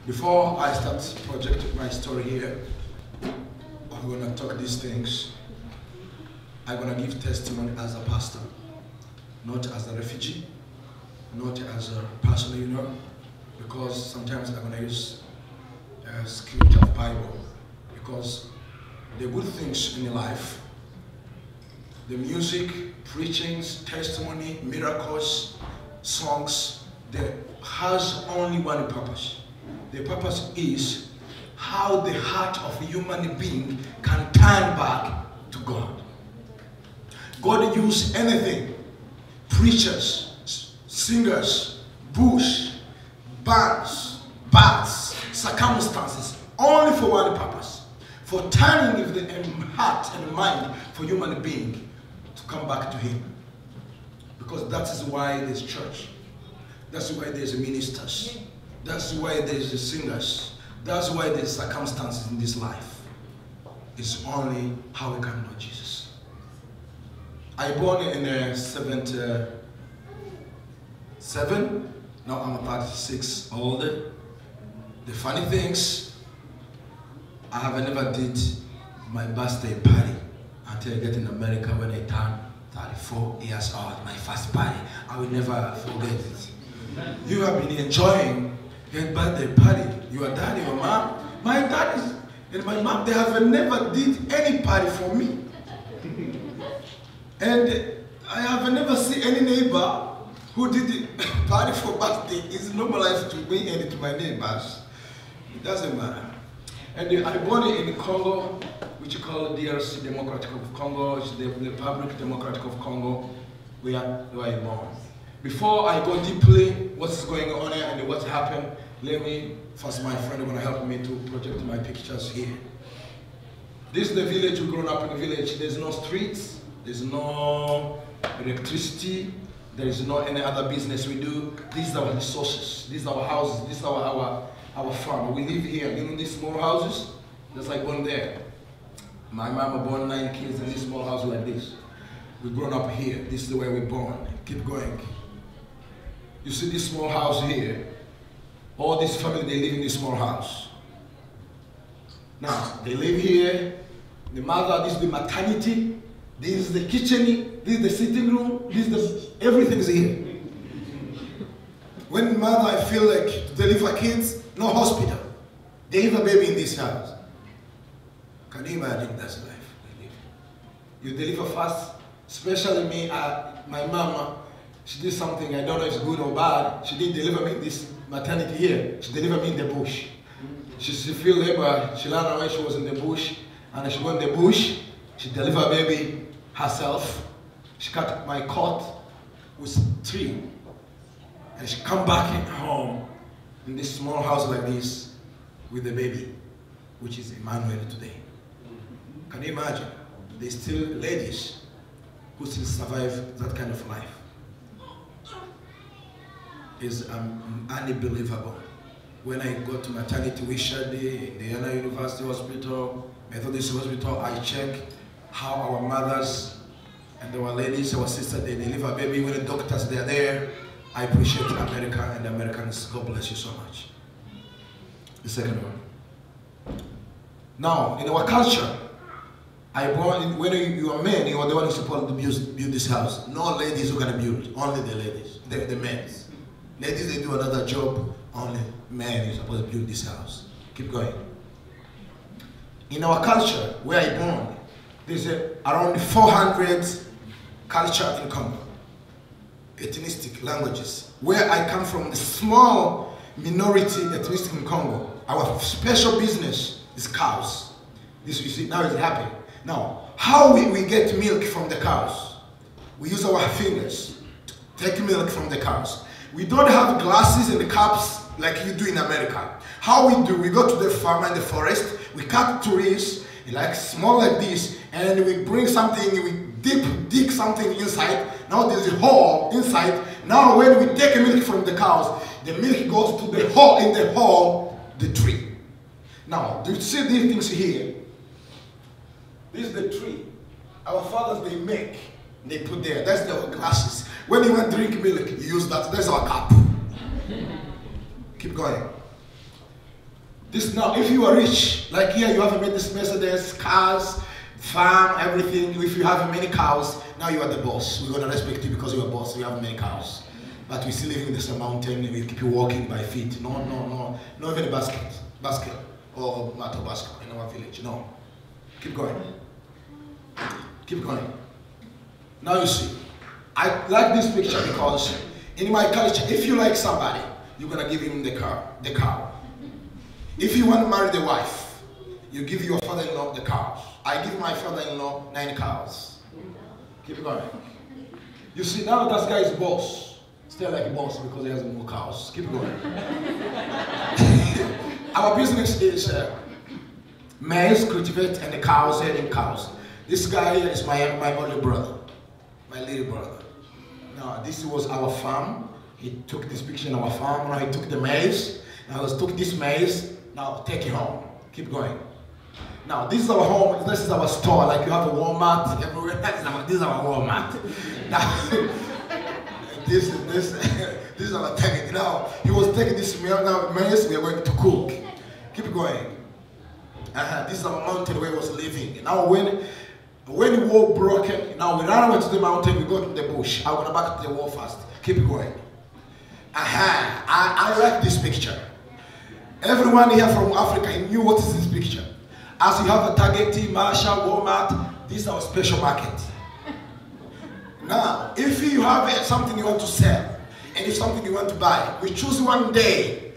Before I start projecting my story here, I'm going to talk these things. I'm going to give testimony as a pastor, not as a refugee, not as a person, because sometimes I'm going to use a scripture of Bible, because the good things in life, the music, preachings, testimony, miracles, songs, they has only one purpose. The purpose is how the heart of a human being can turn back to God. God uses anything, preachers, singers, bush, bands, bats, circumstances, only for one purpose, for turning the heart and mind for human being to come back to Him. Because that is why there's church. That's why there's ministers. That's why there's singers. That's why there's circumstances in this life. It's only how we can know Jesus. I born in 77. Now I'm 36 old. The funny things, I have never did my birthday party until I get in America when I turn 34 years old. My first party, I will never forget it. You have been enjoying your birthday party. Your daddy, your mom, my dad and my mom, they have never did any party for me. And I have never seen any neighbor who did the party for birthday. It's normalized to me and to my neighbors. It doesn't matter. And I born in Congo, which you call DRC, Democratic of Congo, it's the Republic Democratic of Congo, where I born. Before I go deeply what's going on here and what happened, let me, first my friend will help me to project my pictures here. This is the village, we grown up in the village. There's no streets, there's no electricity, there is no any other business we do. These are our resources, these are our houses, this is our farm. We live here, in these small houses, just like one there. My mama born 9 kids in this small house like this. We grown up here, this is the way we're born. Keep going. You see this small house here, all this family, they live in this small house. Now, they live here, the mother, this is the maternity, this is the kitchen, this is the sitting room, this is the, everything's here. When mother, I feel like to deliver kids, no hospital. They have a baby in this house. Can you imagine that's life we live? You deliver fast, especially me, my mama, she did something, I don't know if it's good or bad. She didn't deliver me in this maternity here. She delivered me in the bush. She feel labor, she learned when she was in the bush, and she went in the bush, she delivered baby herself. She cut my coat with tree. And she come back in home in this small house like this with the baby, which is Emanuel today. Can you imagine? There's still ladies who still survive that kind of life. It's unbelievable. When I go to maternity Wishadi, Indiana University Hospital, Methodist Hospital, I check how our mothers and our ladies, our sisters, they deliver baby. When the doctors, they're there. I appreciate America and the Americans. God bless you so much. The second one. Now, in our culture, when you are men, you are the one who's supposed to build this house. No ladies who can build, only the ladies, the men. Ladies, they do another job, only men is supposed to build this house. Keep going. In our culture, where I born, there's around 400 culture in Congo, ethnistic languages. Where I come from, the small minority ethnicity in Congo, our special business is cows. This you see, now it's happening. Now, how we get milk from the cows? We use our fingers to take milk from the cows. We don't have glasses and cups like you do in America. How we do, we go to the farm and the forest, we cut trees, like small like this, and we bring something, we dig something inside. Now there's a hole inside. Now when we take milk from the cows, the milk goes to the hole, in the hole, the tree. Now, do you see these things here? This is the tree. Our fathers, they make, they put there. That's their glasses. When you want to drink milk, you use that. That's our cup. Keep going. This now, if you are rich, like here you have this Mercedes, cars, farm, everything. If you have many cows, now you are the boss. We're gonna respect you because you are boss. You have many cows, but we still live in this mountain. We keep you walking by feet. No, not even a basket or matter basket in our village. No, keep going. Keep going. Now you see, I like this picture because in my culture, if you like somebody, you're gonna give him the cow. If you want to marry the wife, you give your father-in-law the cows. I give my father-in-law 9 cows. Keep going. You see, now that guy is boss. Still like a boss because he has more cows. Keep going. Our business is maize, cultivate, and the cows, heading cows. This guy is my older brother, my little brother. Now, this was our farm. He took this picture in our farm. Now he took the maize. Now he took this maize. Now take it home. Keep going. Now this is our home. This is our store. Like you have a Walmart everywhere. This is our Walmart. Now this is our target. Now he was taking this meal. Now maize we are going to cook. Keep going. This is our mountain where he was living. Now when the war broke, now we ran away to the mountain. We go to the bush. I went back to the war first. Keep going. I like this picture. Everyone here from Africa knew what is this picture. As you have a Target, Marshall, Walmart, this is our special market. Now, if you have something you want to sell, and if something you want to buy, we choose one day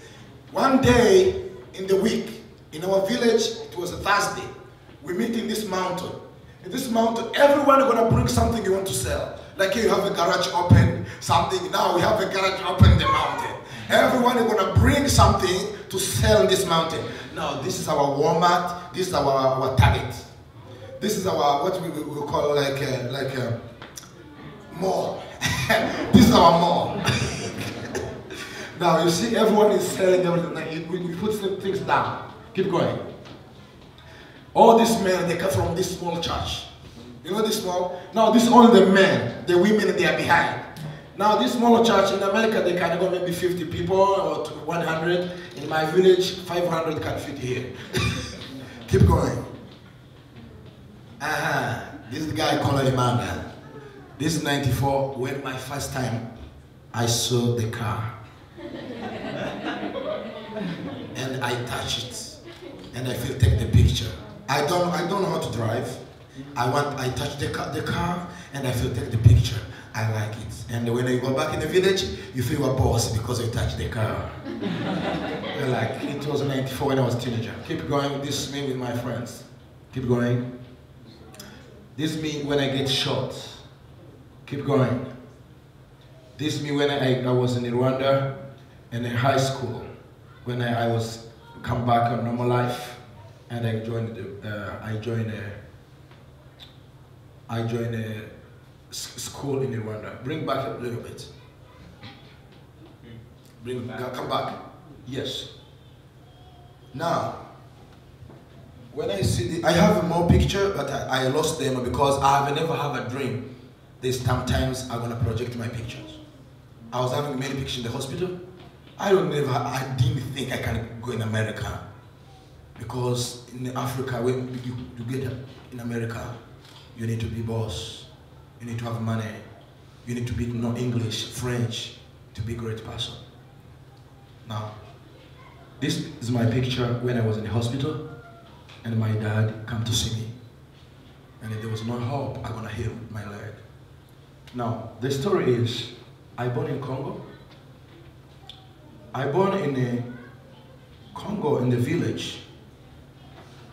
in the week. In our village, it was a Thursday. We meet in this mountain. In this mountain, everyone is going to bring something you want to sell. Like here you have a garage open, something. Now we have a garage open in the mountain. Everyone is going to bring something to sell in this mountain. Now this is our Walmart. This is our Target. This is our what we call like a mall. This is our mall. Now you see, everyone is selling everything. We put things down. Keep going. All these men, they come from this small church. You know this small? Now this is only the men. The women, they are behind. Now this small church in America, they can go maybe 50 people or 100. In my village, 500 can fit here. Keep going. This is the guy called Emanuel. This is 94, when my first time I saw the car. And I touched it. And I feel take the picture. I don't know how to drive. I touch the car and I feel take the picture. I like it. And when you go back in the village, you feel a boss because you touch the car. Like, it was 94 when I was a teenager. Keep going. This is me with my friends. Keep going. This is me when I get shot. Keep going. This is me when I was in Rwanda and in high school. When I was come back on normal life, and I joined a school in Rwanda. Bring back a little bit. Come back. Yes. Now, when I see I have more picture, but I lost them because I have never have a dream. There's sometimes I'm gonna project my pictures. I was having many pictures in the hospital. I didn't think I can go in America, because in Africa, when you get in America, you need to be boss. You need to have money. You need to be know English, French, to be a great person. Now, this is my picture when I was in the hospital, and my dad came to see me. And there was no hope I'm gonna heal my leg. Now, the story is, I born in Congo. I born in Congo in the village,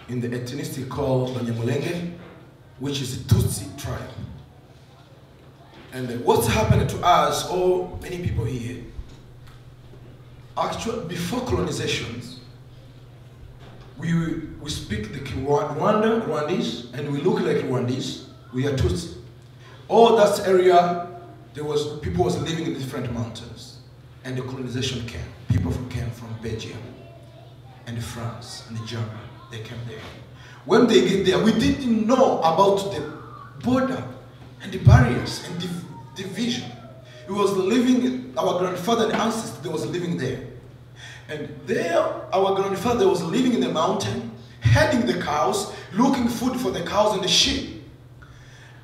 in the ethnicity called Banyamulenge, which is a Tutsi tribe. And what's happened to us, or many people here, actually before colonizations, we speak the Rwandese, and we look like Rwandese. We are Tutsi. All that area, people was living in different mountains, and the colonization came. People came from Belgium, and France, and Germany. They came there. When they get there, we didn't know about the border and the barriers and the division. It was living, our grandfather and ancestors, they was living there. And there, our grandfather was living in the mountain, herding the cows, looking food for the cows and the sheep.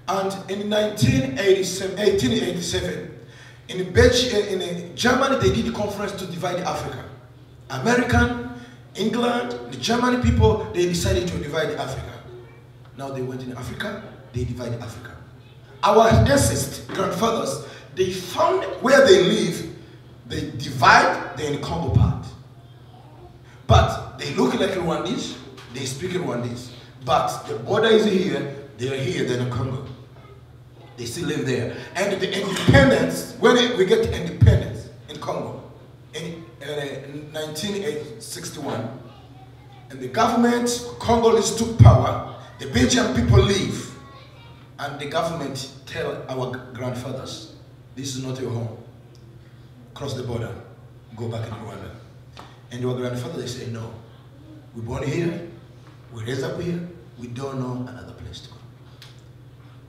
And in 1887, in Germany, they did a conference to divide Africa. American, England, the German people, they decided to divide Africa. Now they went in Africa, they divided Africa. Our ancestors, grandfathers, they found where they live, they divide the Congo part. But they look like Rwandese, they speak Rwandese. But the border is here, they're here, they're in Congo. They still live there. And the independence, when we get independence in Congo, in 1961, and the government, Congolese took power, the Belgian people leave, and the government tell our grandfathers, this is not your home. Cross the border, go back in Rwanda. And our grandfathers, they say, no, we're born here, we raised up here, we don't know another place to go.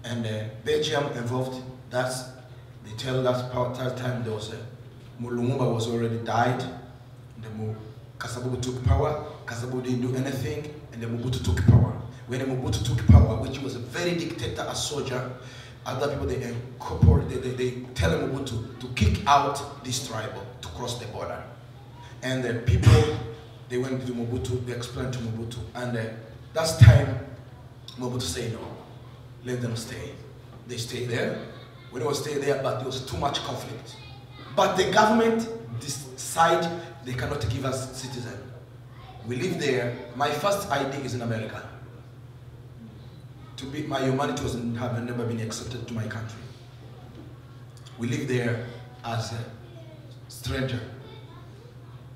And Belgium involved, they tell that time there was Lumumba was already died, the Kasavubu took power, Kasavubu didn't do anything, and then Mobutu took power. When Mobutu took power, which was a very dictator, a soldier, other people, they tell Mobutu to kick out this tribal, to cross the border. And the people, they went to Mobutu, they explained to Mobutu, and that's time Mobutu said no, let them stay. They stayed there. When they were staying there, but there was too much conflict. But the government decided they cannot give us citizen. We live there. My first ID is in America. My humanity have never been accepted to my country. We live there as a stranger.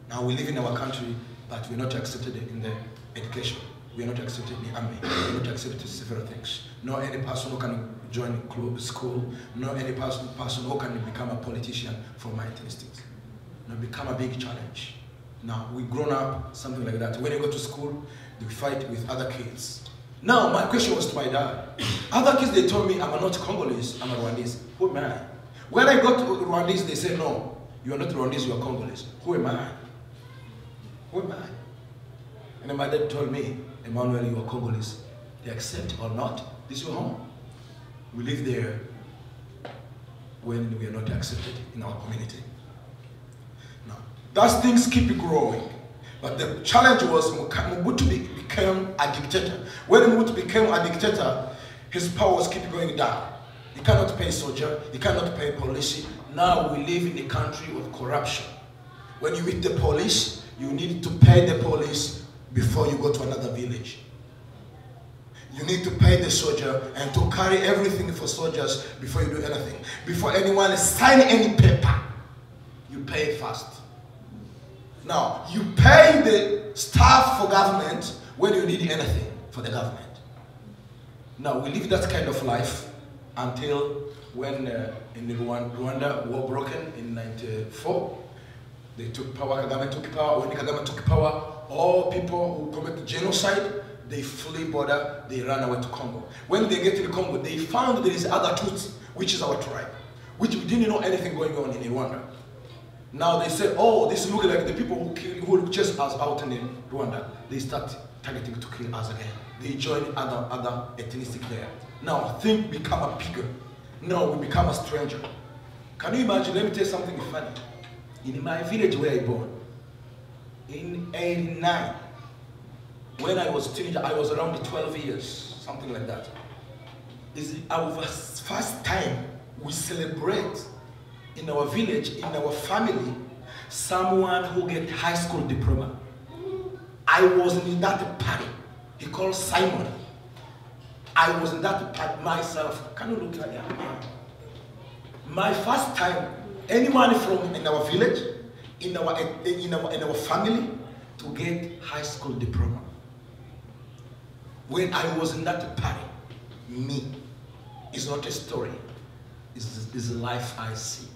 Now we live in our country, but we're not accepted in the education. We are not accepted in the army. We are not accepted in several things. Not any person who can join school. Not any person who can become a politician for my instincts. Now become a big challenge. Now we grown up, something like that. When you go to school, you fight with other kids. Now my question was to my dad. Other kids, they told me I'm not Congolese, I'm a Rwandese. Who am I? When I got to Rwandese, they said no, you are not Rwandese, you are Congolese. Who am I? Who am I? And then my dad told me, Emanuel, you are Congolese. They accept or not, this is your home. We live there when we are not accepted in our community. Now, those things keep growing. But the challenge was Mobutu became a dictator. When Mobutu became a dictator, his powers keep going down. He cannot pay soldier, he cannot pay police. Now we live in a country of corruption. When you meet the police, you need to pay the police before you go to another village. You need to pay the soldier and to carry everything for soldiers before you do anything. Before anyone sign any paper, you pay first. Now, you pay the staff for government when you need anything for the government. Now, we live that kind of life until when in Rwanda war broken in 94. They took power, Kagame took power. When Kagame took power, all people who commit genocide, they flee border, they ran away to Congo. When they get to the Congo, they found there is other Tutsi, which is our tribe, which we didn't know anything going on in Rwanda. Now they say, oh, this looks like the people who chased us out in Rwanda. They start targeting to kill us again. They join other ethnicity there. Now things become a bigger. Now we become a stranger. Can you imagine? Let me tell you something funny. In my village where I born, in '89, when I was a teenager, I was around 12 years, something like that. It's our first time we celebrate in our village, in our family, someone who get high school diploma. I was in that party. He called Simon. I was in that party myself. Can you look at that? My first time, anyone from in our village, in our family, to get high school diploma. When I was in that party, me, it's not a story. It's a life I see.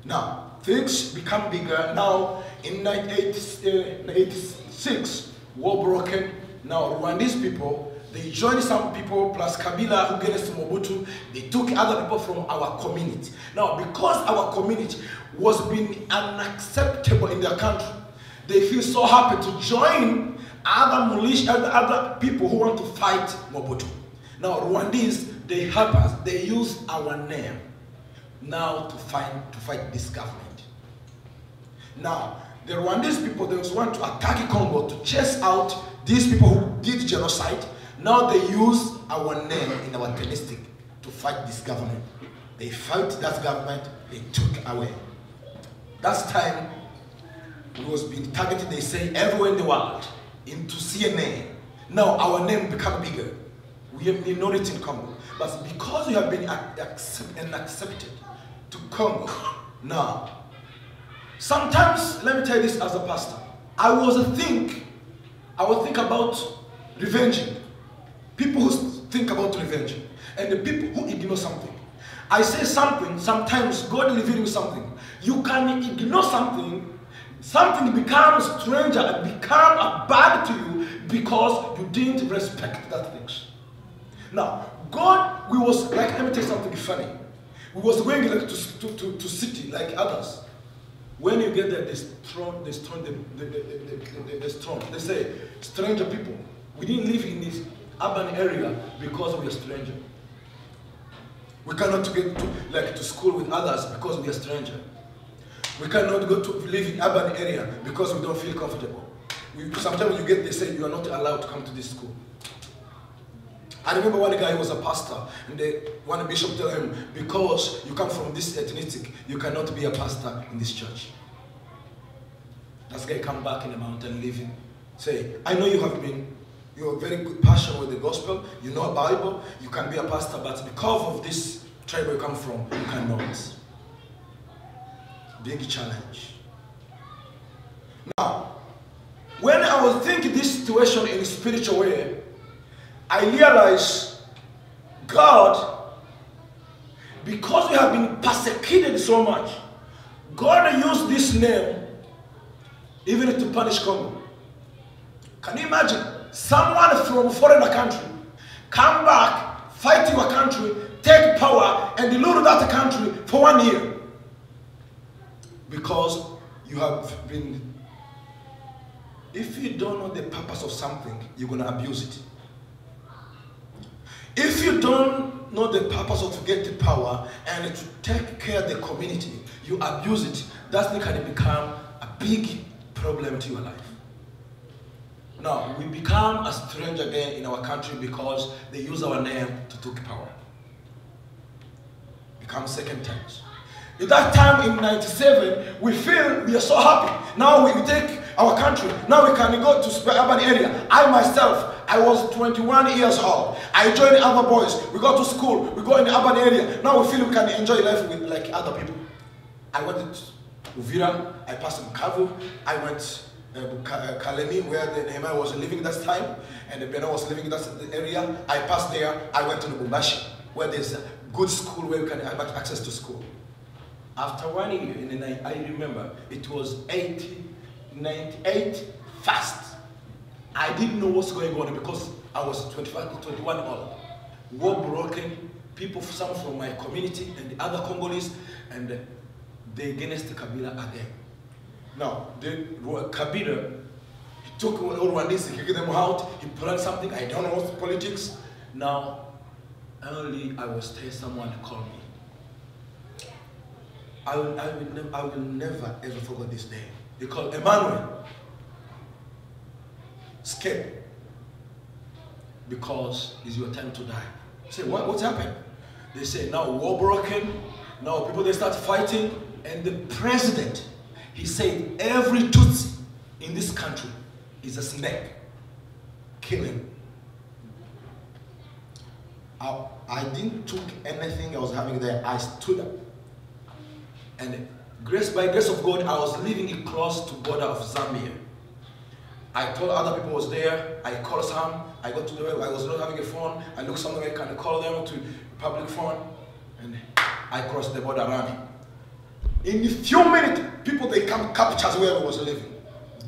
Now, things become bigger. Now, in 1986, war broken. Now, Rwandese people, They joined some people plus Kabila who gave us to Mobutu. They took other people from our community. Now, because our community was being unacceptable in their country, they feel so happy to join other militia, other people who want to fight Mobutu. Now, Rwandese, they help us. They use our name now to fight this government. Now, the Rwandese people, they want to attack Congo to chase out these people who did genocide. Now they use our name in our statistic to fight this government. They fight that government, they took away. That's time it was being targeted, they say, everywhere in the world, into CNN. Now our name become bigger. We have minority in Congo. But because we have been accepted to Congo, now, sometimes, let me tell you this as a pastor, I would think about revenging. People who think about revenge and the people who ignore something. I say something, sometimes God reveals you something. You can ignore something, something becomes stranger and become bad to you because you didn't respect that thing. Now, God, we was like, let me tell you something funny. We was going like to city like others. When you get there, they strong. They say, stranger people. We didn't live in this urban area because we are stranger. We cannot get to school with others because we are stranger. We cannot go to live in urban area because we don't feel comfortable. Sometimes you get, they say you are not allowed to come to this school. I remember one guy who was a pastor, and one bishop told him, because you come from this ethnicity, you cannot be a pastor in this church. That guy come back in the mountain living. Say, I know you have very good passion with the gospel, you know a Bible, you can be a pastor, but because of this tribe you come from, you cannot. Big challenge. Now, when I was thinking this situation in a spiritual way, I realized God, because we have been persecuted so much, God used this name even to punish Congo. Can you imagine? Someone from a foreign country come back, fight your country, take power, and rule that country for 1 year. Because you have been, if you don't know the purpose of something, you're going to abuse it. If you don't know the purpose of to get the power and to take care of the community, you abuse it, that thing can become a big problem to your life. Now, we become a stranger again in our country because they use our name to take power. Become second times. At that time in 97, we feel we are so happy. Now we take our country. Now we can go to urban area. I myself, I was 21 years old. I joined other boys. We go to school. We go in the urban area. Now we feel we can enjoy life with like other people. I went to Uvira. I passed Bukavu. I went Kalemi, where the Emanuel was living that time, and the Beno was living in that area. I passed there. I went to Lubumbashi, where there's a good school where you can have access to school. After 1 year, in the night, I remember it was 98 fast. I didn't know what's going on because I was 21 old. War broken, people, some from my community and the other Congolese, and they against Kabila again. Now, the Kabila, he took all Rwandese, he kicked them out, he planned something, I don't know what's politics. Now, only I was telling someone to call me. I will never ever forget this day. They called Emanuel. Scared. Because it's your time to die. I say, what's happened? They say, now war broken, now people they start fighting, and the president, he said, every Tutsi in this country is a snake. Kill him. I didn't took anything I was having there. I stood up. And by grace of God, I was living close to border of Zambia. I told other people was there. I called some. I got to the I was not having a phone. I looked somewhere I can call them to public phone, and I crossed the border running. In a few minutes, people they come capture where I was living.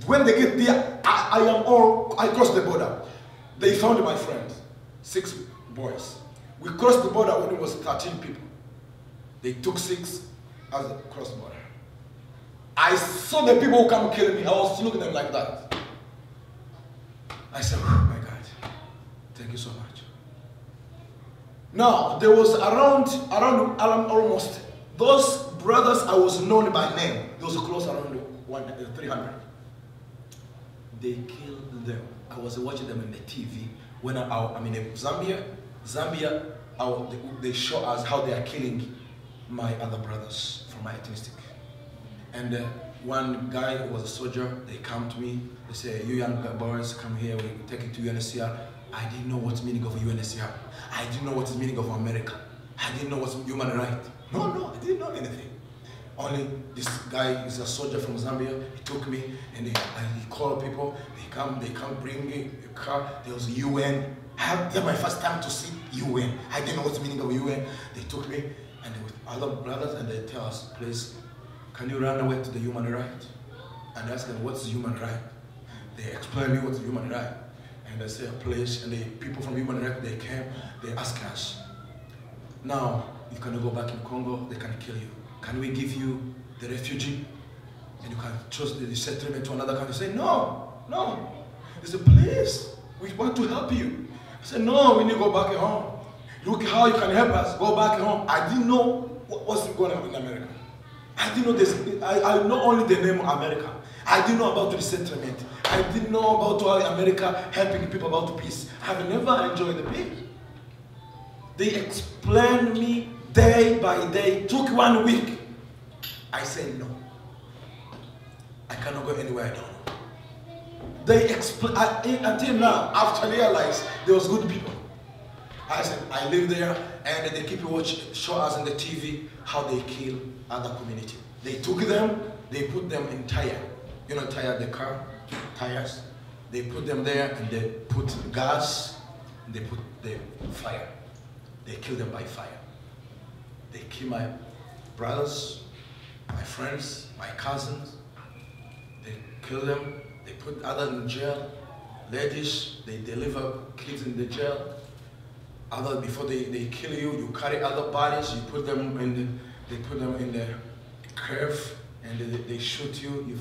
When they get there, I crossed the border. They found my friend. 6 boys. We crossed the border when it was 13 people. They took 6 as a cross border. I saw the people who come kill me. I was looking at them like that. I said, oh my God, thank you so much. Now, there was around almost, those brothers I was known by name, there was close around 300. They killed them. I was watching them on the TV. When I'm in Zambia, they show us how they are killing my other brothers from my ethnicity. And one guy who was a soldier, they come to me, they say, you young boys, come here, we take it to UNHCR. I didn't know what's meaning of UNHCR. I didn't know what's the meaning of America. I didn't know what's human rights. No, I didn't know anything. Only this guy is a soldier from Zambia. He took me and he called people. They come bring me a car. There was UN. That's my first time to see UN. I didn't know what's the meaning of UN. They took me and with other brothers and they tell us, please, can you run away to the human right? And I asked them, what's the human right? They explained me what's the human right. And I said, please, and the people from human right, they came, they asked us, now, you cannot go back in Congo, they can kill you. Can we give you the refugee? And you can choose the settlement to another country. Say, no. They said, please, we want to help you. I said, no, we need to go back home. Look how you can help us, go back home. I didn't know what's going on in America. I didn't know this. I know only the name of America. I didn't know about the settlement. I didn't know about how America helping people about peace. I've never enjoyed the peace. They explained me day by day. Took 1 week. I said no. I cannot go anywhere I don't know. They explain until now. After I realized there was good people. I said I live there, and they keep show us on the TV how they kill other community. They took them, they put them in tire. You know, tire the car, tires. They put them there and they put gas, and they put the fire. They kill them by fire. They kill my brothers, my friends, my cousins. They kill them. They put others in jail. Ladies, they deliver kids in the jail. Other before they kill you, you carry other bodies. You put them in the curve, and they shoot you. You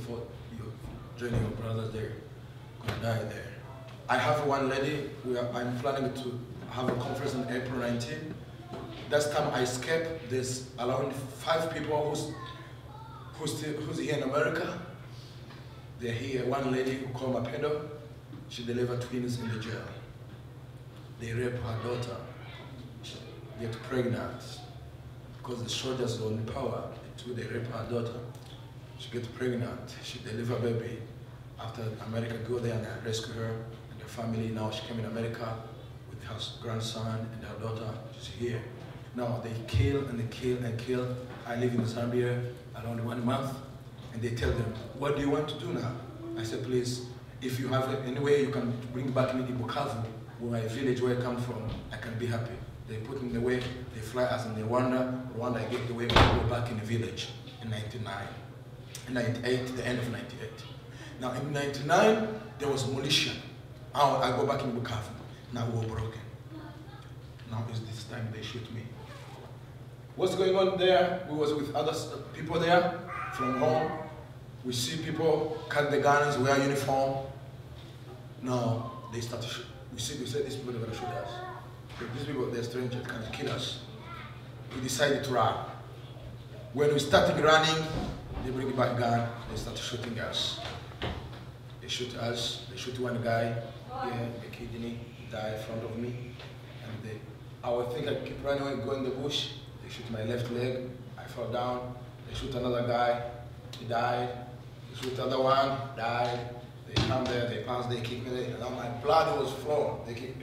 join your brothers there. Gonna die there. I have one lady. I'm planning to have a conference on April 19. That time I escaped. There's around 5 people who's here in America. They're here. One lady who called Mapendo. She delivered twins in the jail. They rape her daughter. She gets pregnant because the soldiers are in power. They rape her daughter. She gets pregnant. She delivers baby. After America go there and rescue her and her family. Now she came in America with her grandson and her daughter. She's here. Now they kill and they kill and kill. I live in Zambia around 1 month, and they tell them, what do you want to do now? I said, please, if you have any way you can bring back me to Bukavu, my village where I come from, I can be happy. They put me in the way, they fly us in Rwanda. I get the way to go back in the village in 99. In 98, the end of 98. Now in 99, there was militia. Now I go back in Bukavu. Now we're broken. Now is this time they shoot me. What's going on there? We was with other people there from home. We see people cut the guns, wear uniform. Now they start to shoot. We said these people are going to shoot us. These people, they're strangers, can kill us. We decided to run. When we started running, they bring back gun, they start shooting us. They shoot us, they shoot one guy, here, the kidney, died in front of me. And I would think I keep running away, go in the bush. They shoot my left leg, I fell down. They shoot another guy, he died. They shoot another one, died. They come there, they pass, they kick me there, and now my blood was flowing. They kick,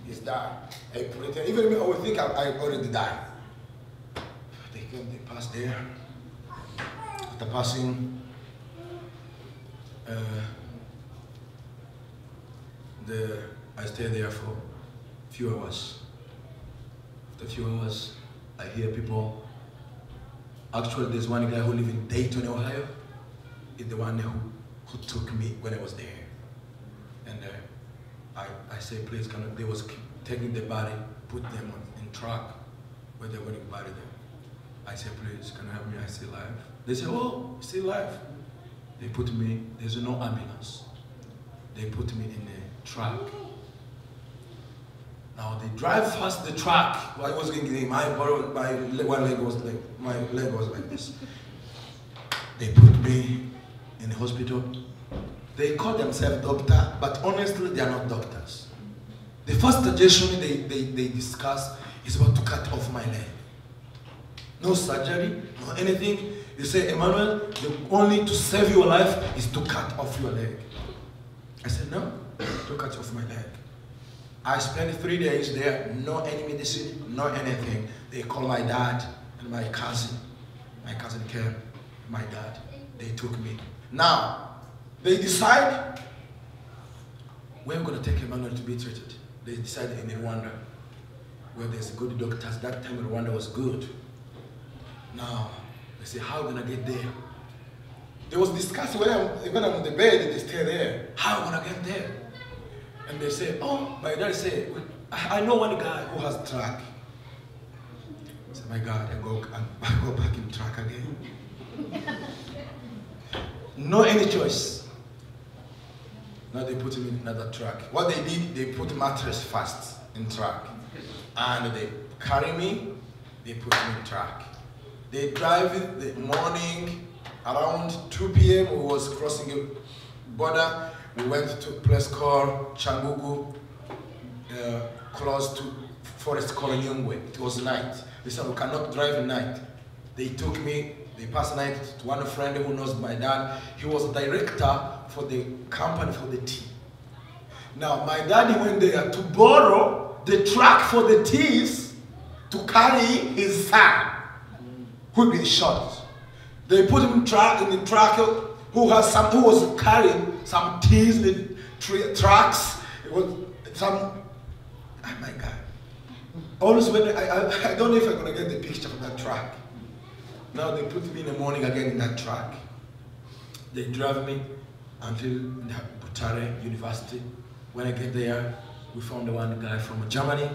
he's died. I put it there. Even me, I would think I already died. They came, they passed there. After passing, I stayed there for a few hours. After a few hours, I hear people. Actually, there's one guy who lives in Dayton, Ohio. He's the one who took me when I was there. And I say, please, there was taking the body, put them in truck where they're going to bury them. I said, please, can you help me? I still alive. They said, oh, still alive. They put me, there's no ambulance. They put me in a truck. Now they drive past the truck. I was thinking, my leg was like this. They put me in the hospital. They call themselves doctor, but honestly, they are not doctors. The first suggestion they discuss is about to cut off my leg. No surgery, no anything. They say, Emmanuel, the only to save your life is to cut off your leg. I said, no, to cut off my leg. I spent 3 days there, no any medicine, no anything. They called my dad and my cousin. My cousin came, my dad. They took me. Now, they decide, we're going to take Emmanuel to be treated. They decided in Rwanda, where there's good doctors. That time Rwanda was good. Now, they say, how are we going to get there? They was discussing when I'm on the bed, they stay there. How are we going to get there? And they say, oh, my dad said, I know one guy who has a truck. I said, my God, I go back in truck again. No any choice. Now they put him in another truck. What they did, they put mattress first in truck. And they carry me, they put me in truck. They drive it the morning, around 2 p.m. we was crossing a border. We went to a place called Changugu, close to forest called Nyungwe. It was night. They said we cannot drive at night. They took me, they passed the night to one friend who knows my dad. He was a director for the company for the tea. Now my daddy went there to borrow the truck for the teas to carry his son, who had been shot. They put him in the truck who was carrying some teas in trucks. It was some, oh my God. Always when I don't know if I'm gonna get the picture of that truck. Now they put me in the morning again in that truck. They drive me until the Butare University. When I get there, we found one guy from Germany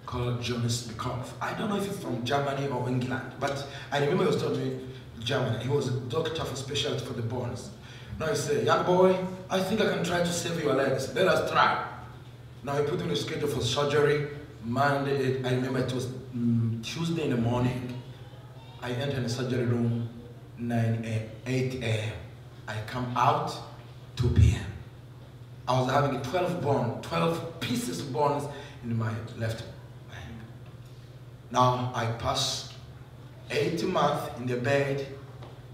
called Jonas Bikoff. I don't know if he's from Germany or England, but I remember he was telling me Germany. He was a doctor for specialty for the bones. Now he said, young boy, I think I can try to save your legs. Let us try. Now he put me on a schedule for surgery. Monday, I remember it was Tuesday in the morning. I entered the surgery room 8 a.m. I come out 2 p.m. I was having 12 pieces of bones in my left leg. Now I passed 8 months in the bed,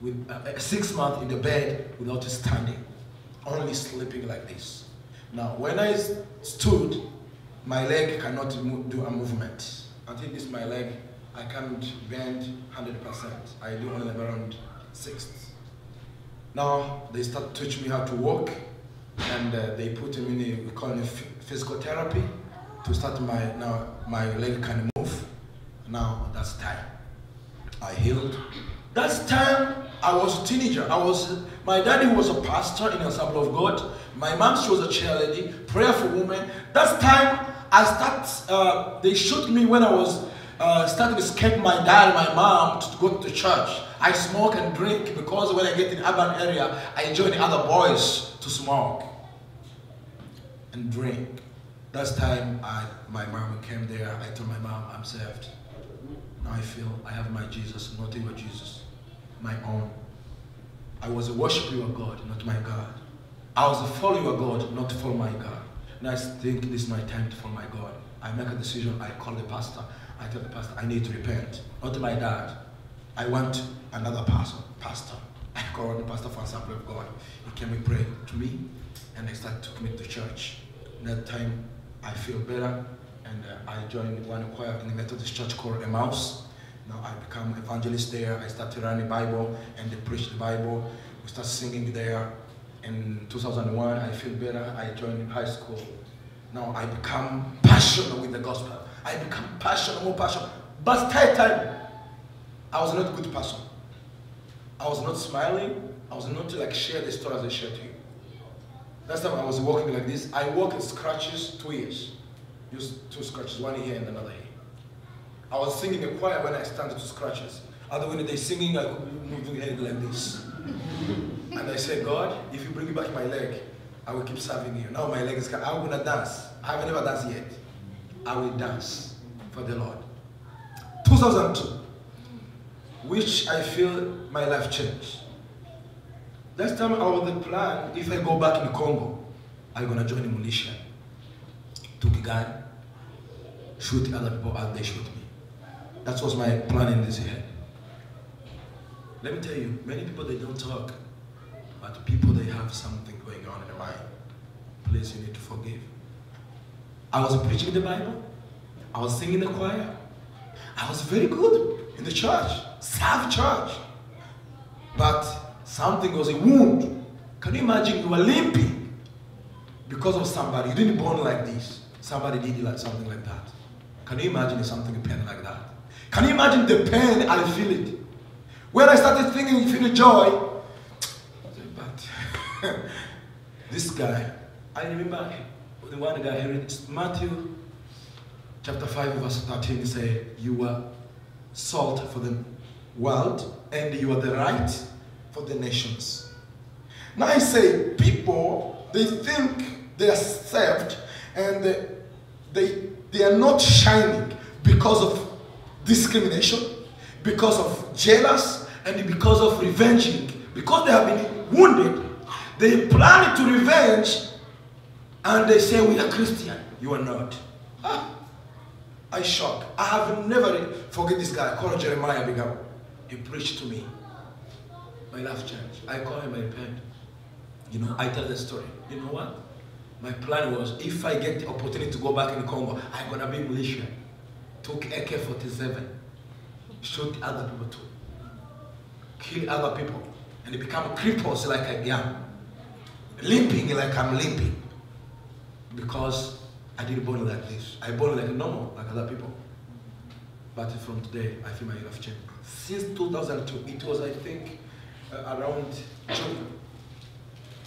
with 6 months in the bed without standing, only sleeping like this. Now when I stood, my leg cannot do a movement. Until this my leg, I can't bend 100%. I do only around 60. Now they start teaching me how to walk, and they put him in we call it physical therapy to start my leg can move. Now that's time. I healed. That's time I was a teenager. My daddy was a pastor in the Assembly of God. My mom, she was a cheerleader, prayer for women. That's time they shoot me when I was starting to escape my dad and my mom to go to church. I smoke and drink because when I get in urban area, I join other boys to smoke and drink. That's time my mom came there. I told my mom, I'm saved. Now I feel I have my Jesus, not your Jesus, my own. I was a worshiper of God, not my God. I was a follower of God, not to follow my God. Now I think this is my time to follow my God. I make a decision, I call the pastor. I tell the pastor, I need to repent. Not my dad. I want another pastor. I called the pastor for Assembly of God. He came and prayed to me, and they started to commit to church. That time, I feel better, and I joined one choir in the Methodist church called Emanuel. Now I become evangelist there. I started to learn the Bible, and they preach the Bible. We start singing there. In 2001, I feel better. I joined high school. Now I become passionate with the gospel. I become passionate, more passionate. But that time, I was not a good person. I was not smiling. I was not to like share the stories I share to you. Last time I was walking like this. I walked in scratches 2 years. Just 2 scratches, one here and another here. I was singing a choir when I started 2 scratches. Other when they singing, I could move the head like this. And I said, God, if you bring back my leg, I will keep serving you. Now my leg is coming. I'm gonna dance. I have never danced yet. I will dance for the Lord. 2002, which I feel my life changed. Last time I was the plan, if I go back in Congo, I'm gonna join the militia. Took a gun, shoot other people as they shoot me. That was my plan in this head. Let me tell you, many people they don't talk, but people they have something going on in their mind. Please, you need to forgive. I was preaching the Bible. I was singing the choir. I was very good in the church, serve church. But something was a wound. Can you imagine you were limping because of somebody? You didn't born like this. Somebody did you like something like that. Can you imagine something pain like that? Can you imagine the pain I feel it? When I started thinking, feeling joy, but this guy, I remember the one guy here, Matthew chapter 5 verse 13, he said, you are salt for the world and you are the light for the nations. Now I say, people, they think they are saved and they are not shining because of discrimination, because of jealous, and because of revenging. Because they have been wounded, they plan to revenge, and they say, we are Christian. You are not. I shocked. I have never forget this guy called Jeremiah Bigam. He preached to me. My life changed. I call him, I repent. You know, I tell the story. You know what? My plan was, if I get the opportunity to go back in Congo, I'm gonna be militia. Took AK-47, shoot other people too, kill other people, and they become cripples like I am, limping like I'm limping, because I didn't born like this. I born like normal, like other people. But from today, I feel my life changed. Since 2002, it was, I think, around June,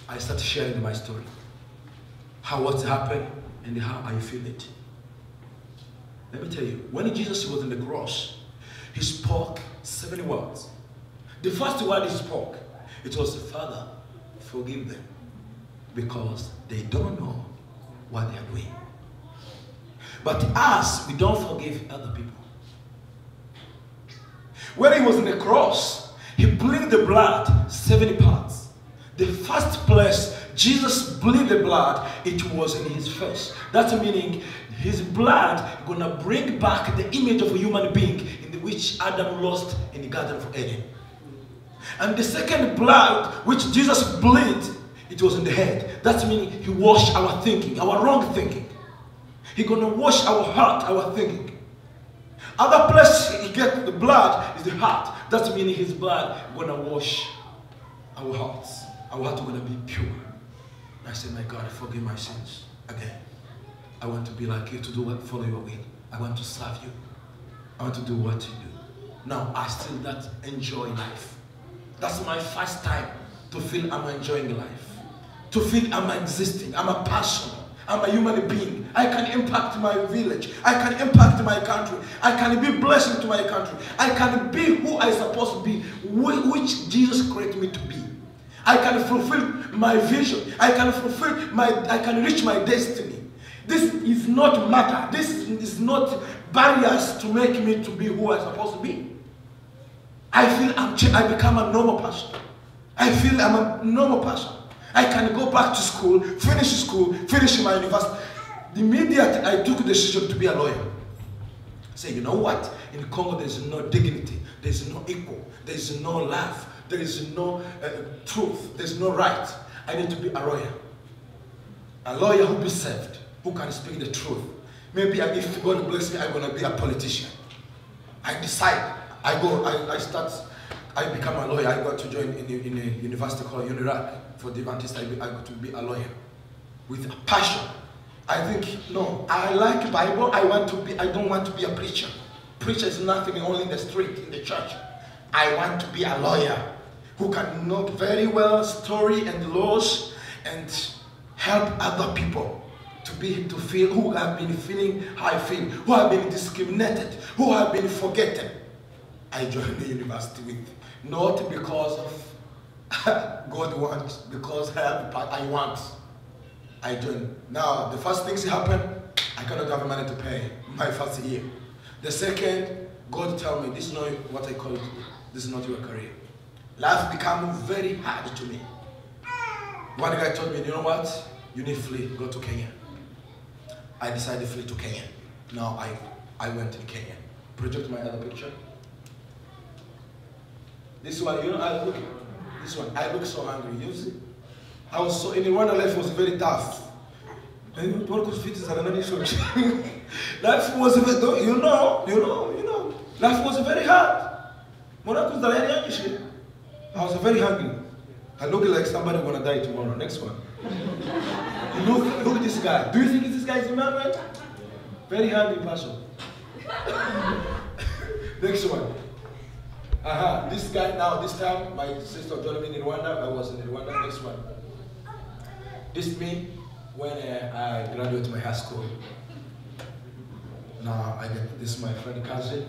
I started sharing my story. How what's happened and how I feel it. Let me tell you, when Jesus was on the cross, he spoke 7 words. The first word he spoke, it was, Father, forgive them, because they don't know what they are doing. But us, we don't forgive other people. When he was on the cross, he bleed the blood 70 parts. The first place Jesus bleed the blood, it was in his face. That's meaning his blood gonna bring back the image of a human being in which Adam lost in the Garden of Eden. And the second blood which Jesus bled, it was in the head. That meaning he washed our thinking, our wrong thinking. He gonna wash our heart, our thinking. Other place he get the blood is the heart. That meaning his blood gonna wash our hearts. Our heart gonna be pure. I said, my God, forgive my sins again. I want to be like you, to do what, follow your will. I want to serve you. I want to do what you do. Now, I still not enjoy life. That's my first time to feel I'm enjoying life. To feel I'm existing. I'm a person. I'm a human being. I can impact my village. I can impact my country. I can be blessing to my country. I can be who I'm supposed to be, which Jesus created me to be. I can fulfill my vision. I can reach my destiny. This is not matter. This is not barriers to make me to be who I'm supposed to be. I feel I become a normal person. I feel I'm a normal person. I can go back to school, finish my university. The immediate I took the decision to be a lawyer. Say, you know what? In Congo, there's no dignity. There's no equal. There's no love. There is no truth. There's no right. I need to be a lawyer. A lawyer who be saved, who can speak the truth. Maybe if God bless me, I'm going to be a politician. I decide. I become a lawyer. I got to join in a university called UNIRAC for the Adventist. I got to be a lawyer with a passion. I think, no, I like Bible. I don't want to be a preacher. Preacher is nothing only in the street, in the church. I want to be a lawyer who can know very well story and laws and help other people to feel who have been feeling how I feel, who have been discriminated, who have been forgotten. I joined the university with, not because of God wants, because I want. I joined. Now, the first things happen, I cannot have money to pay my first year. The second, God tell me, this is not what I call it, this is not your career. Life became very hard to me. One guy told me, you know what? You need to flee, go to Kenya. I decided to flee to Kenya. Now I went to Kenya. Project my other picture. This one, you know, this one, I look so hungry, you see? I was so, in Rwanda life was very tough. And life was very, you know, life was very hard. I was very hungry. I look like somebody gonna die tomorrow. Next one. Look at this guy. Do you think this guy is Emanuel? Very hungry person. Next one. This guy now, this time, my sister joined me in Rwanda. I was in Rwanda. Next one. This is me when I graduated my high school. Now, this is my friend cousin,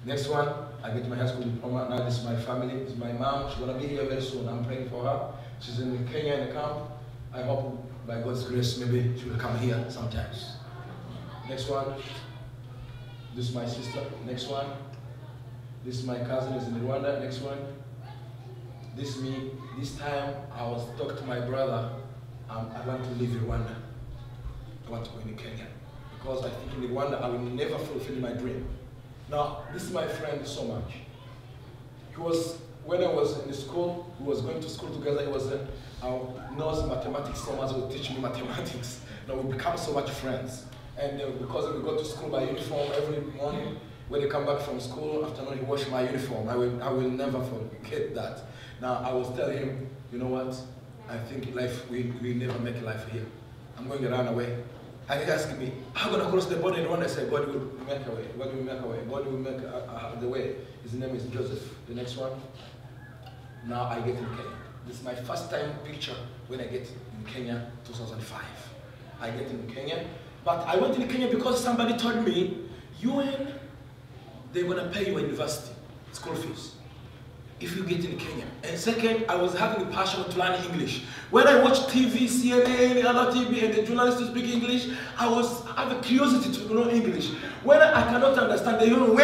Next one, I get my high school diploma. Now this is my family, this is my mom. She's gonna be here very soon. I'm praying for her. She's in Kenya in the camp. I hope by God's grace, maybe she will come here sometimes. Next one, this is my sister. Next one, this is my cousin, is in Rwanda. Next one, this is me. This time I was talking to my brother. I want to leave Rwanda. I want to go in Kenya. Because I think in Rwanda I will never fulfill my dream. Now, this is my friend so much. He was, when I was in school, we was going to school together, he was knows mathematics so much, he would teach me mathematics. Now we become so much friends. And because we go to school by uniform every morning, when they come back from school, afternoon he wash my uniform. I will never forget that. Now I was telling him, you know what, I think life, we never make life here. I'm going to run away. And he asked me, how am I going to cross the border in Rwanda? I said, God will make a way. God will make a way. God will make the way. His name is Joseph. The next one. Now I get in Kenya. This is my first time picture when I get in Kenya, 2005. I get in Kenya. But I went in Kenya because somebody told me, UN, they're going to pay you a university school fees if you get in Kenya. And second, I was having a passion to learn English. When I watch TV, CNN, other TV, and the journalists who speak English, I have a curiosity to know English. When I cannot understand, they what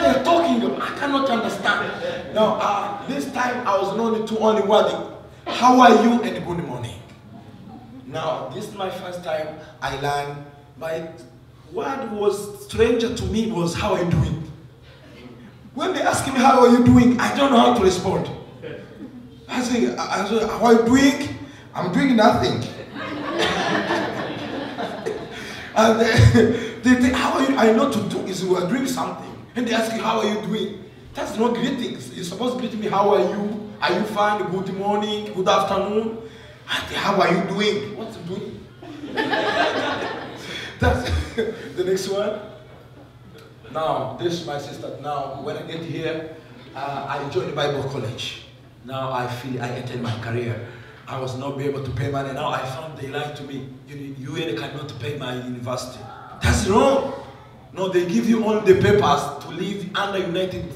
they're talking about, I cannot understand. Now, this time I was known to only word, how are you and good morning. Now, this is my first time I learned. My word was stranger to me was how are you doing. When they ask me how are you doing, I don't know how to respond. I say, how are you doing? I'm doing nothing. And they think, how are you? I know to do is we are doing something. And they ask you, how are you doing? That's not greetings. You're supposed to greet me, how are you? Are you fine? Good morning, good afternoon. How are you doing? What's doing? That's the next one. Now, this is my sister. Now, when I get here, I joined Bible college. Now I feel I entered my career. I was not able to pay money. Now I found they lied to me. You cannot pay my university. That's wrong. No, they give you all the papers to live under United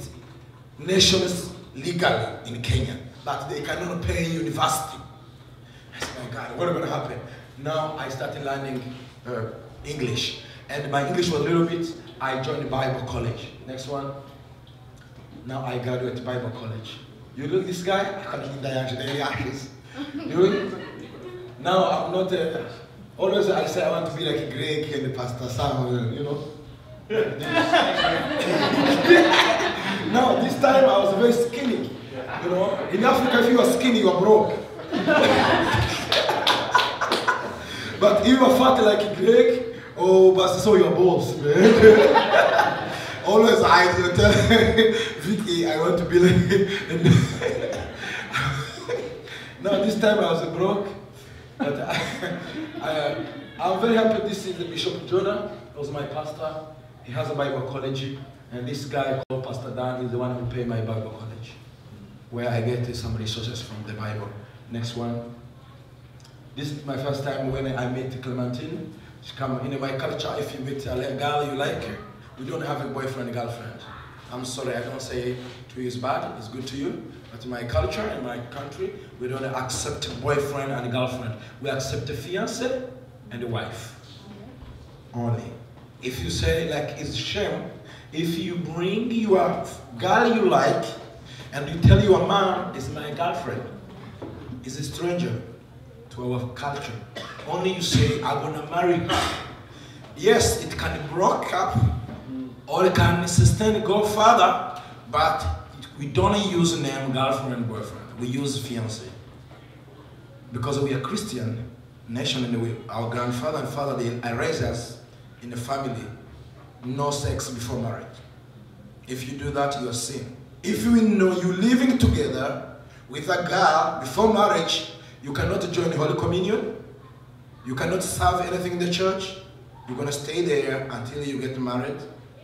Nations legally in Kenya, but they cannot pay university. I said, my God, what is going to happen? Now I started learning English, and my English was a little bit. I joined Bible college. Next one. Now I graduated Bible college. You look this guy, I can't even die. You now I'm not always I say I want to be like a Greek and Pastor Samuel, you know. Now this time I was very skinny. You know, in Africa if you are skinny you are broke. But if you are fat like a Greek, oh, Pastor, so your balls, man. Always I tell Vicky, I want to be like. No, this time I was broke, but I'm very happy. This is the Bishop Jonah. He was my pastor. He has a Bible college, and this guy called Pastor Dan is the one who paid my Bible college. where I get some resources from the Bible. Next one. This is my first time when I met Clementine. She come in my culture. If you meet a girl you like, we don't have a boyfriend and girlfriend. I'm sorry, I don't say to you is bad, it's good to you. But in my culture, in my country, we don't accept boyfriend and girlfriend. We accept a fiancé and a wife. Only. If you say like it's shame, if you bring your girl you like and you tell your mom is my girlfriend, is a stranger to our culture. Only you say I'm gonna marry her. Yes, it can break up or it can sustain go further, but we don't use the name girlfriend and boyfriend. We use fiancé. Because we are Christian nation and our grandfather and father, they raised us in a family, no sex before marriage. If you do that, you are sin. If you know you're living together with a girl before marriage, you cannot join Holy Communion, you cannot serve anything in the church, you're going to stay there until you get married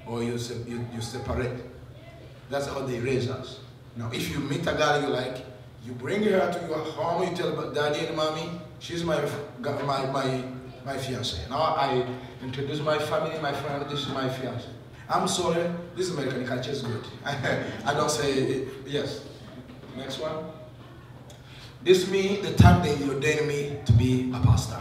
or you separate. That's how they raise us. Now, if you meet a girl you like, you bring her to your home, you tell daddy and mommy, she's my fiancé. Now I introduce my family, my friend, this is my fiancé. I'm sorry, this American culture is good. I don't say yes. Next one. This me, the time they ordained me to be a pastor.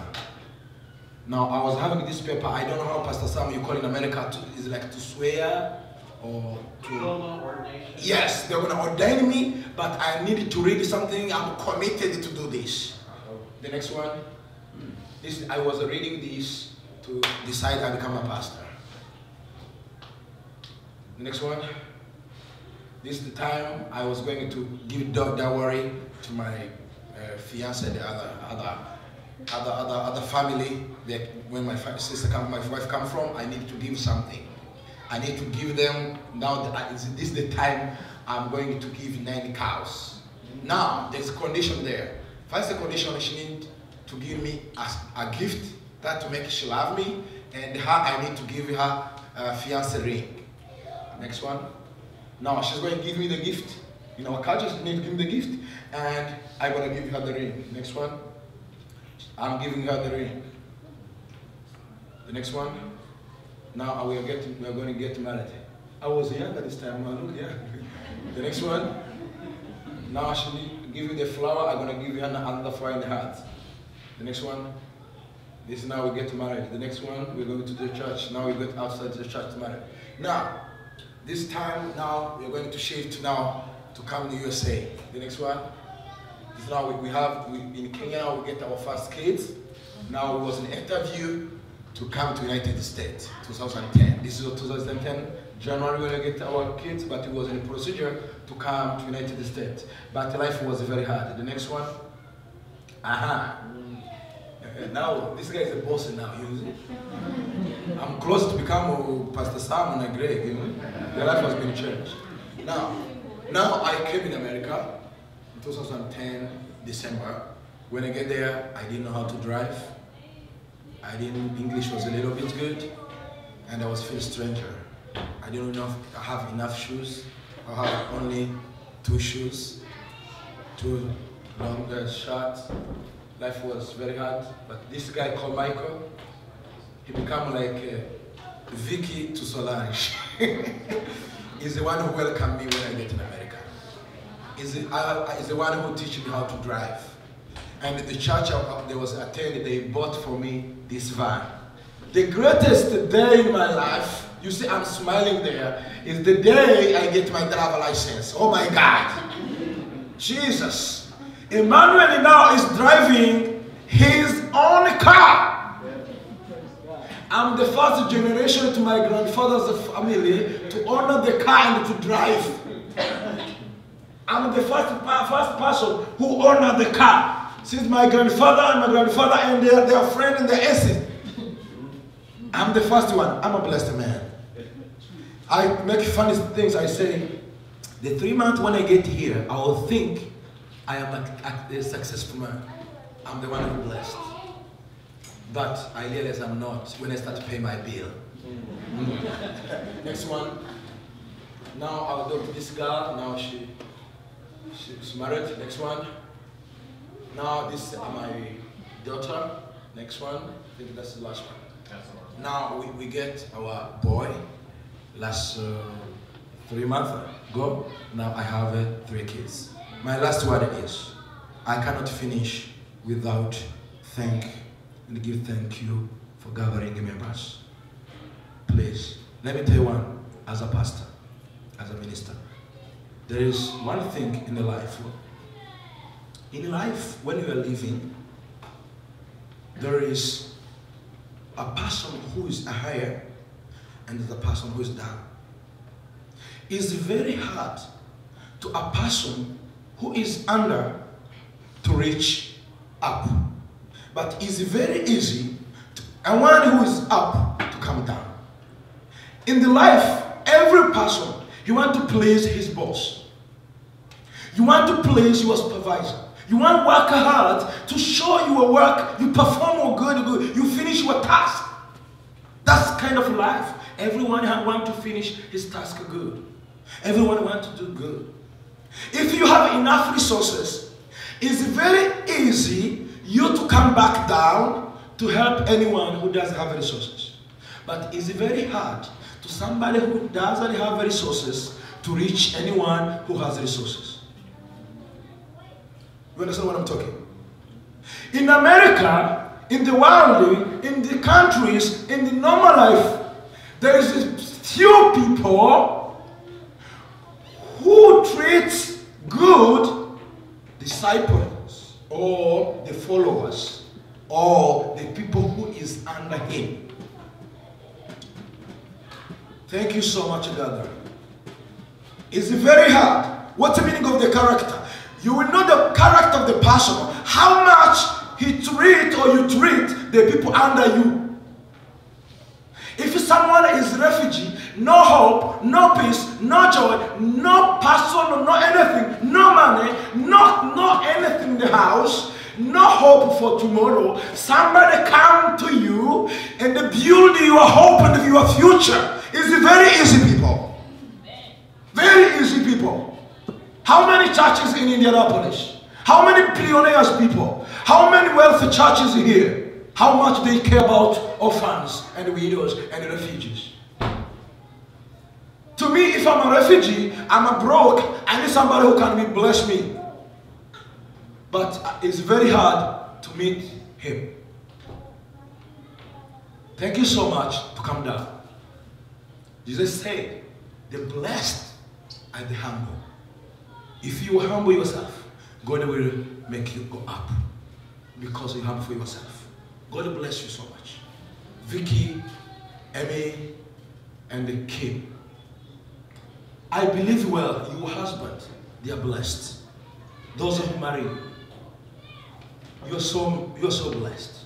Now I was having this paper, I don't know how Pastor Sam you call in America, is like to swear or to... Yes, they're gonna ordain me, but I needed to read something, I'm committed to do this. The next one. I was reading this to decide I become a pastor. The next one. This is the time I was going to give dowry to my fiancé, the other family. That when my sister come, my wife come from, I need to give something. I need to give them. Now this is the time I'm going to give 9 cows. Now there's a condition there. First, the condition she need to give me a gift that to make she love me, and her I need to give her a fiancé ring. Next one. Now she's going to give me the gift. In our culture, she need to give me the gift, and I'm going to give her the ring. Next one. I'm giving her the ring. The next one. Now we are going to get married. I was young at this time. Look, yeah. The next one. Now she need to give me the flower. I'm going to give her another flower in the heart. The next one, this is now we get married. The next one, we're going to the church. Now we get outside the church to marry. Now, this time now we're going to shift now to come to USA. The next one, is now in Kenya now we get our first kids. Now it was an interview to come to United States, 2010. This is 2010, January when we get our kids, but it was in a procedure to come to United States. But life was very hard. The next one, now, this guy is a boss now, you see. I'm close to become Pastor Sam and Greg, you know. Their life has been changed. Now I came in America in 2010, December. When I get there, I didn't know how to drive. English was a little bit good, and I was feeling stranger. I didn't know if I have enough shoes. I have only 2 shoes, 2 long shorts. Life was very hard, but this guy called Michael, he became like Vicky to Solange. He's the one who welcomed me when I get in America. He's the one who teach me how to drive. And the church I was attended, they bought for me this van. The greatest day in my life, you see I'm smiling there, is the day I get my driver license. Oh my God. Jesus. Emanuel now is driving his own car. I'm the first generation to my grandfather's family to honor the car and to drive. I'm the first person who honored the car. Since my grandfather and their friend and their essence. I'm the first one. I'm a blessed man. I make funny things. I say, the 3 months when I get here, I will think I am a successful man. I'm the one who blessed. But I realize I'm not when I start to pay my bill. Next one. Now I'll go to this girl. Now She's married. Next one. Now this is my daughter. Next one. I think that's the last one. Now we get our boy. Last 3 months ago. Now I have 3 kids. My last word is, I cannot finish without thank you for gathering the members. Please, let me tell you one, as a pastor, as a minister, there is one thing in the life. In life, when you are living, there is a person who is higher and the person who is down. It's very hard to a person who is under to reach up. But it's very easy to a one who is up to come down. In the life, every person, you want to please his boss. You want to please your supervisor. You want to work hard to show your work, you perform good, you finish your task. That's kind of life. Everyone wants to finish his task good. Everyone wants to do good. If you have enough resources, it's very easy you to come back down to help anyone who doesn't have resources. But it's very hard to somebody who doesn't have resources to reach anyone who has resources. You understand what I'm talking? In America, in the world, in the countries, in the normal life, there is few people who treat good disciples or the followers or the people who is under him. Thank you so much, brother. It's very hard. What's the meaning of the character? You will know the character of the person, how much he treat or you treat the people under you. If someone is refugee, no hope, no peace, no joy, no person, no anything, no money, no anything in the house, no hope for tomorrow, somebody come to you and build your hope and your future. It's very easy, people. Very easy, people. How many churches in Indianapolis? How many billionaires people? How many wealthy churches here? How much they care about orphans and widows and refugees? To me, if I'm a refugee, I'm a broke, I need somebody who can bless me. But it's very hard to meet him. Thank you so much to come down. Jesus said, the blessed are the humble. If you humble yourself, God will make you go up because you humble for yourself. God bless you so much. Vicky, Emmy, and the Kim. I believe well, your husband, they are blessed. Those who marry, you're so blessed.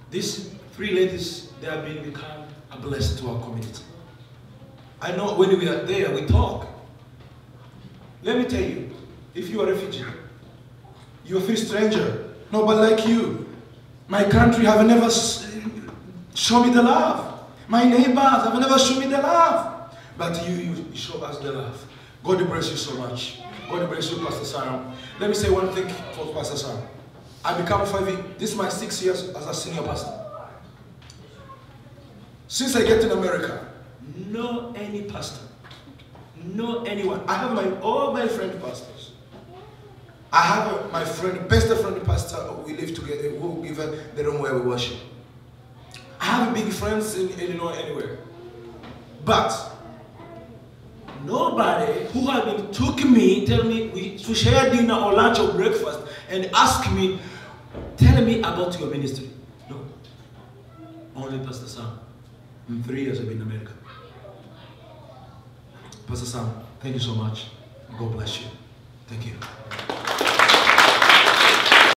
These 3 ladies, they have become a blessing to our community. I know when we are there, we talk. Let me tell you, if you are a refugee, you feel stranger. Nobody like you. My country have never shown me the love. My neighbors have never shown me the love. But you show us the love. God bless you so much. God bless you, Pastor Sam. Let me say one thing for Pastor Sam. I become 5 this is my 6 years as a senior pastor. Since I get in America, no any pastor, no anyone. I have all my friend pastors. I have my friend, best friend pastor. We live together. We give the room where we worship. I have big friends in Illinois anywhere, but nobody who has been took me, tell me to share dinner or lunch or breakfast, and ask me, tell me about your ministry. No, only Pastor Sam. In 3 years I've been in America. Pastor Sam, thank you so much. God bless you. Thank you.